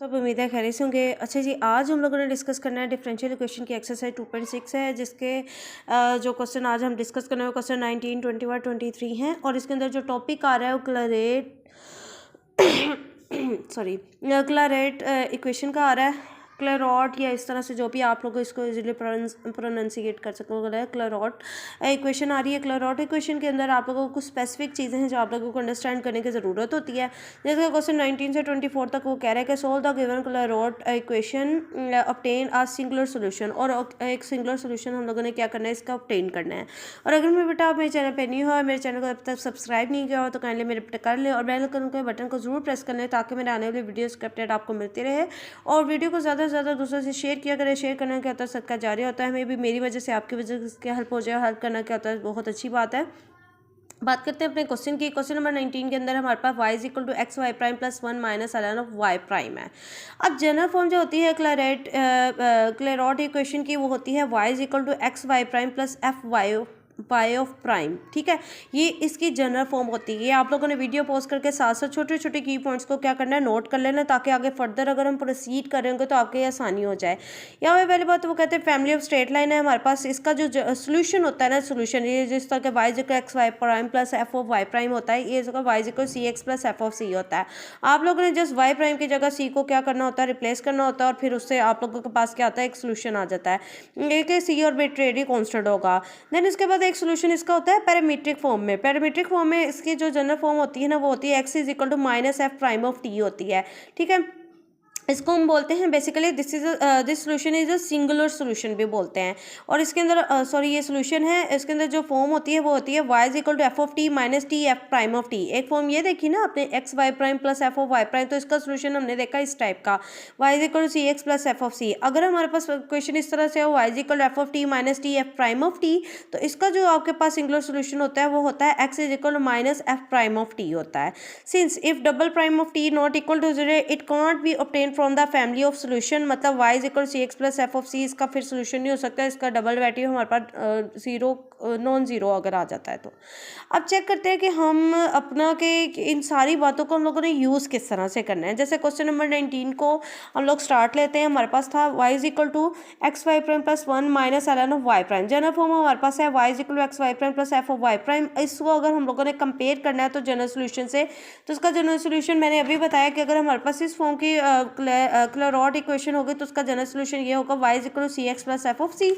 तो अब उम्मीद है खैरियत से होंगे। अच्छा जी, आज हम लोगों ने डिस्कस करना है डिफरेंशियल इक्वेशन की एक्सरसाइज 2.6 है, जिसके जो क्वेश्चन आज हम डिस्कस करना है वो क्वेश्चन 19, 21, 23 हैं। और इसके अंदर जो टॉपिक आ रहा है वो क्लरेट सॉरी क्लरेट इक्वेशन का आ रहा है, क्लरॉट या इस तरह से जो भी आप लोग इसको इजीली प्रोनाउंसिएट कर सकोगे। क्लरॉट इक्वेशन आ रही है। क्लरॉट इक्वेशन के अंदर आप लोगों को कुछ स्पेसिफिक चीज़ें हैं जो आप लोगों को अंडरस्टैंड करने की ज़रूरत होती है। जैसे क्वेश्चन 19 से 24 तक वो कह रहा है कि solve the given Clairaut equation obtain a singular solution, और एक सिंगुलर सोल्यूशन हम लोगों ने क्या करना है, इसका ऑब्टेन करना है। और अगर मैं बेटा आप मेरे चैनल पर नहीं हो और मेरे चैनल को अब तक सब्सक्राइब नहीं किया हो तो काइंडली मेरे पे कर लें और बेल आइकन के बटन को जरूर प्रेस कर लें ताकि मेरे आने वाली वीडियोज़ के अपडेट आपको मिलती रहे। और वीडियो को ज़्यादा से ज़्यादा दूसरों से शेयर किया करें। शेयर करने क्या होता है, सदका जारी होता है। हमें भी मेरी वजह से आपकी वजह से क्या हेल्प हो जाए, हेल्प करना क्या होता है, बहुत अच्छी बात है। बात करते हैं अपने क्वेश्चन की। क्वेश्चन नंबर 19 के अंदर हमारे पास y is equal to x y prime plus 1 minus ln of y prime है। अब जनरल फॉर्म जो होती है क्लैरॉट इक्वेशन की वो होती है y is equal to x y prime plus f y of prime. ठीक है, ये इसकी जनरल फॉर्म होती है। ये आप लोगों ने वीडियो पॉज करके साथ साथ छोटे छोटे की पॉइंट्स को क्या करना है, नोट कर लेना, ताकि आगे फर्दर अगर हम प्रोसीड करेंगे तो आपके आसानी हो जाए। यहाँ पे पहली बात वो कहते हैं फैमिली ऑफ स्ट्रेट लाइन है हमारे पास। इसका जो सोल्यूशन होता है ना, सोल्यूशन ये जिस तरह के y equal x y prime plus f of y prime होता है, ये इसका y equal c x plus f of c होता है। आप लोगों ने जस्ट वाई प्राइम की जगह सी को क्या करना होता है, रिप्लेस करना होता है, और फिर उससे आप लोगों के पास क्या आता है, एक सोल्यूशन आ जाता है। एक सी और आर्बिट्रेरी कांस्टेंट होगा। देन इसके बाद एक सोल्यूशन इसका होता है पैरामीट्रिक फॉर्म में। पैरामीट्रिक फॉर्म में इसकी जो जनरल फॉर्म होती है ना, वो होती है x is equal to minus f prime of t होती है। ठीक है, इसको हम बोलते हैं basically this solution is a singular solution भी बोलते हैं। और इसके अंदर सॉरी ये सोल्यूशन है, इसके अंदर जो फॉर्म होती है वो होती है y is equal to f of t minus t f prime of t. एक फॉर्म ये देखी ना आपने, x y prime plus f of y prime, तो इसका सोल्यूशन हमने देखा इस टाइप का, y is equal to c x plus f of c. अगर हमारे पास क्वेश्चन इस तरह से हो y is equal to f of t minus t f prime of T, तो इसका जो आपके पास सिंगुलर सोल्यूशन होता है वो होता है x is equal to minus f prime of t होता है। Since if double prime of t not equal to 0 it can't be obtain from the family of solution, मतलब y is equal c x plus f of c, इसका फिर solution नहीं हो सकता। इसका double derivative हमारे पास जीरो नॉन जीरो अगर आ जाता है तो। अब चेक करते हैं कि हम अपना के इन सारी बातों को हम लोगों ने यूज़ किस तरह से करना है। जैसे क्वेश्चन नंबर 19 को हम लोग स्टार्ट लेते हैं। हमारे पास था y is equal to x y prime plus 1 minus ln of y prime. General form हमारे पास है y is equal to x y prime plus f of y prime. इसको अगर हम लोगों ने कंपेयर करना है तो जनरल सोल्यूशन से, तो इसका जनरल सोल्यूशन मैंने अभी बताया कि अगर हमारे पास इस फॉर्म की क्लैरॉट इक्वेशन होगी तो उसका जनरल सोल्यूशन ये होगा y is equal to c x plus f of c,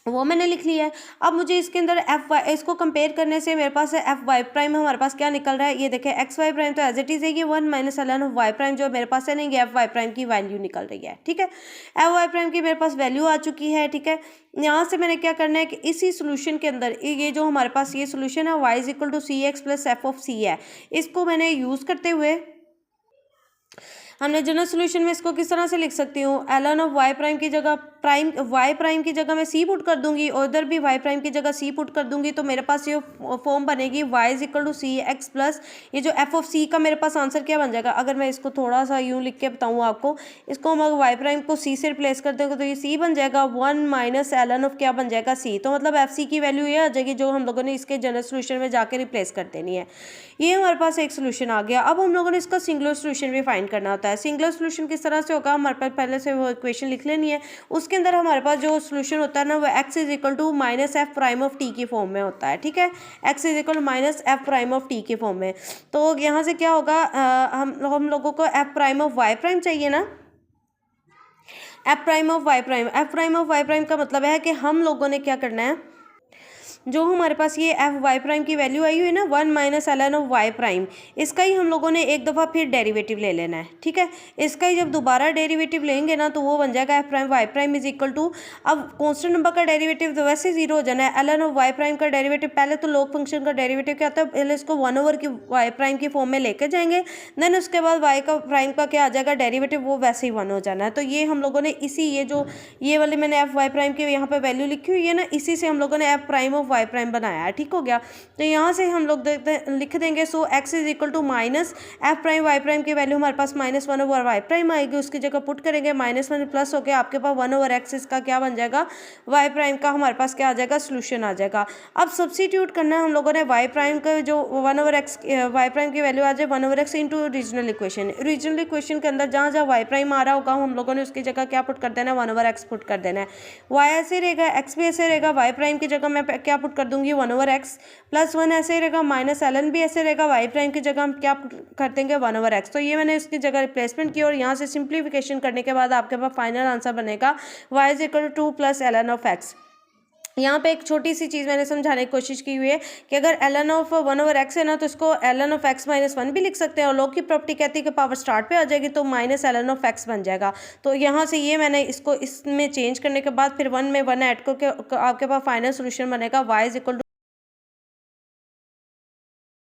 वो मैंने लिख लिया है। अब मुझे इसके अंदर एफ वाई, इसको कंपेयर करने से मेरे पास है एफ वाई प्राइम, हमारे पास क्या निकल रहा है, ये देखें एक्स वाई प्राइम तो एज इट इज है, ये 1 minus ln of y prime जो मेरे पास है नहीं, एफ वाई प्राइम की वैल्यू निकल रही है। ठीक है, एफ वाई प्राइम की मेरे पास वैल्यू आ चुकी है। ठीक है, यहाँ से मैंने क्या करना है कि इसी सोल्यूशन के अंदर ये जो हमारे पास ये सोल्यूशन है y is equal to c x plus f of c है, इसको मैंने यूज़ करते हुए हमने जनरल सोल्यूशन में इसको किस तरह से लिख सकती हूँ, ln ऑफ वाई प्राइम की जगह प्राइम वाई प्राइम की जगह मैं सी पुट कर दूंगी और इधर भी वाई प्राइम की जगह सी पुट कर दूंगी, तो मेरे पास ये फॉर्म बनेगी y is equal to c x plus ये जो एफ ऑफ सी का मेरे पास आंसर क्या बन जाएगा। अगर मैं इसको थोड़ा सा यूँ लिख के बताऊँ आपको, इसको हम अगर वाई प्राइम को सी से रिप्लेस कर देंगे तो ये सी बन जाएगा 1 माइनस ln ऑफ क्या बन जाएगा सी। तो मतलब एफ सी की वैल्यू ये आ जाएगी जो हम लोगों ने इसके जनरल सोल्यूशन में जाके रिप्लेस कर देनी है। ये हमारे पास एक सोल्यूशन आ गया। अब हम लोगों ने इसका सिंगुलर सोल्यूशन भी फाइंड करना होता है। सिंगुलर सोल्यूशन किस तरह से होगा, हमारे पास पहले से वो इक्वेशन लिख लेनी है। उसके अंदर हमारे पास जो सोल्यूशन होता है ना वो x is equal to minus f prime of t की फॉर्म में होता है। ठीक है, x is equal minus f prime of t के फॉर्म में। तो यहाँ से क्या होगा, हम लोगों को f prime of y prime चाहिए ना, f prime of y prime. F prime of y prime का मतलब है कि हम लोगों ने क्या करना है, जो हमारे पास ये एफ वाई प्राइम की वैल्यू आई हुई है ना 1 minus ln of y prime, इसका ही हम लोगों ने एक दफ़ा फिर डेरिवेटिव ले लेना है। ठीक है, इसका ही जब दोबारा डेरिवेटिव लेंगे ना तो वो बन जाएगा f prime y prime is equal to, अब कॉन्स्टेंट नंबर का डेरिवेटिव तो वैसे जीरो हो जाना है। ln ऑफ वाई प्राइम का डेरिवेटिव पहले तो लॉग फंक्शन का डेरिवेटिव क्या आता है, पहले इसको 1 ओवर की वाई प्राइम की फॉर्म में लेके जाएंगे, देन उसके बाद वाई का प्राइम का क्या आ जाएगा डेरिवेटिव, वो वैसे ही 1 हो जाना है। तो ये हम लोगों ने इसी ये वाली मैंने एफ वाई प्राइम की यहाँ पे वैल्यू लिखी हुई है ना, इसी से हम लोगों ने f prime of y prime बनाया है, ठीक हो गया। तो यहाँ से हम लोग लिख देंगे so x is equal to minus f prime y prime की वैल्यू हमारे पास -1 ओवर वाई प्राइम आएगी, उसकी जगह पुट करेंगे -1 प्लस होकर आपके पास 1 ओवर एक्स इसका क्या बन जाएगा, वाई प्राइम का हमारे पास क्या आ जाएगा, सोल्यूशन आ जाएगा। अब सब्सिट्यूट करना है हम लोगों ने वाई प्राइम का जो 1 ओवर एक्स वाई प्राइम की वैल्यू आ जाए 1 over x into original equation. Original equation के अंदर जहाँ जहाँ वाई प्राइम आ रहा होगा हम लोगों ने उसकी जगह क्या पुट कर देना है, 1 ओवर एक्स पुट कर देना है। वाई ऐसे रहेगा, एक्स भी ऐसे रहेगा, वाई प्राइम की जगह मैं क्या पुट कर दूंगी 1 ओवर एक्स प्लस 1 ऐसे रहेगा, माइनस ln भी ऐसे रहेगा, वाई प्राइम की जगह हम क्या कर देंगे 1 ओवर एक्स। तो ये मैंने इसकी जगह रिप्लेसमेंट की और यहाँ से सिंप्लीफिकेशन करने के बाद आपके पास फाइनल आंसर बनेगा y is equal to 2 plus ln of x। यहाँ पे एक छोटी सी चीज़ मैंने समझाने की कोशिश की हुई है कि अगर ln ऑफ 1 ओवर एक्स है ना तो इसको ln ऑफ x माइनस 1 भी लिख सकते हैं, और लॉग की प्रॉपर्टी कहती है कि पावर स्टार्ट पे आ जाएगी तो माइनस ln ऑफ x बन जाएगा। तो यहाँ से ये मैंने इसको इसमें चेंज करने के बाद फिर 1 में 1 ऐड करके आपके पास फाइनल सोल्यूशन बनेगा y इज इक्वल